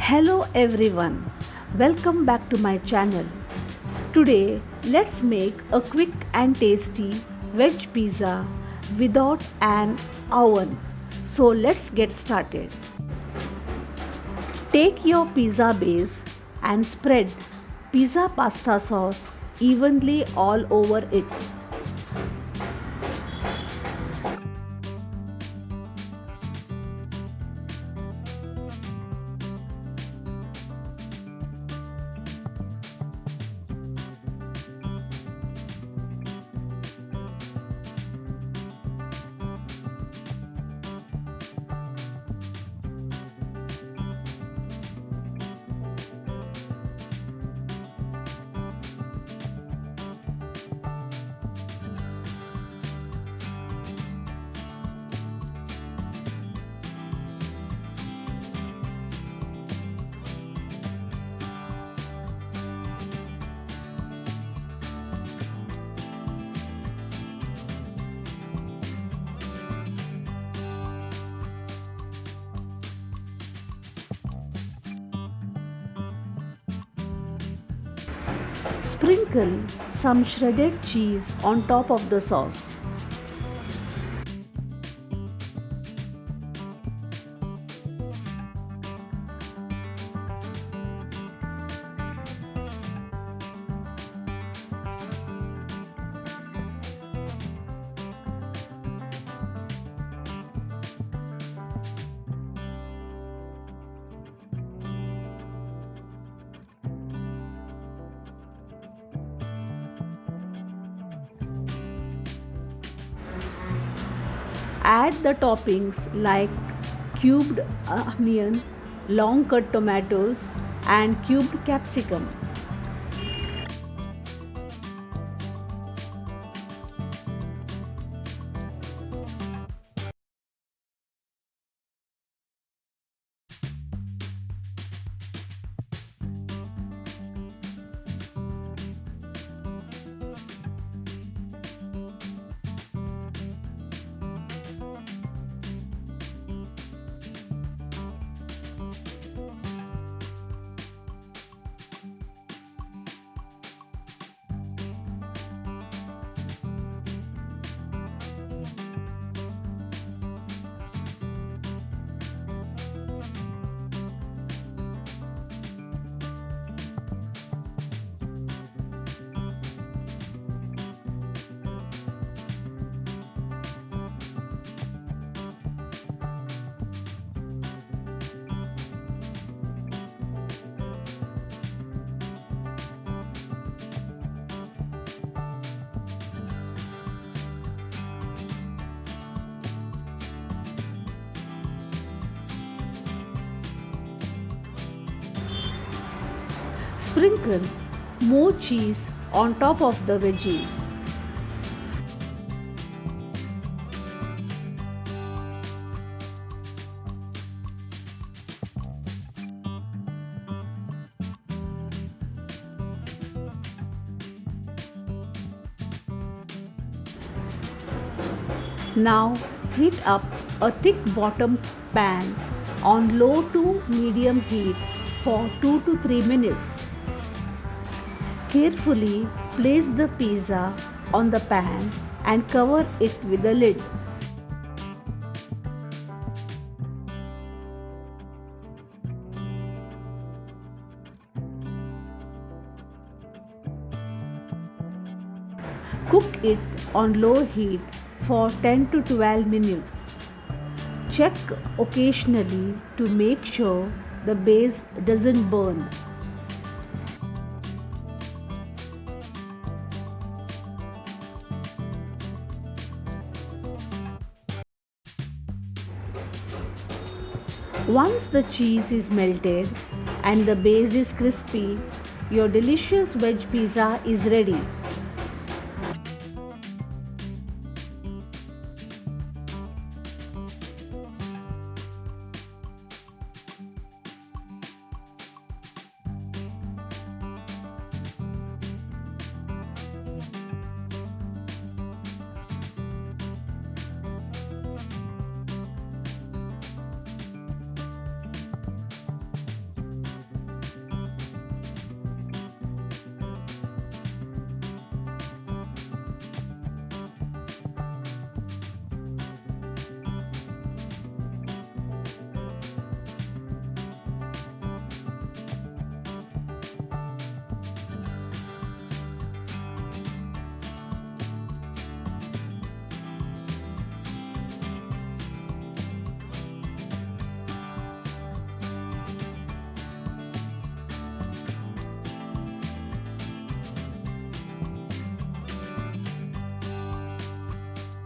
Hello everyone, welcome back to my channel. Today let's make a quick and tasty veg pizza without an oven. So let's get started. Take your pizza base and spread pizza pasta sauce evenly all over it. Sprinkle some shredded cheese on top of the sauce. Add the toppings like cubed onion, long cut tomatoes, and cubed capsicum. Sprinkle more cheese on top of the veggies. Now heat up a thick bottom pan on low to medium heat for 2 to 3 minutes. Carefully place the pizza on the pan and cover it with a lid. Cook it on low heat for 10 to 12 minutes. Check occasionally to make sure the base doesn't burn. Once the cheese is melted and the base is crispy, your delicious veg pizza is ready.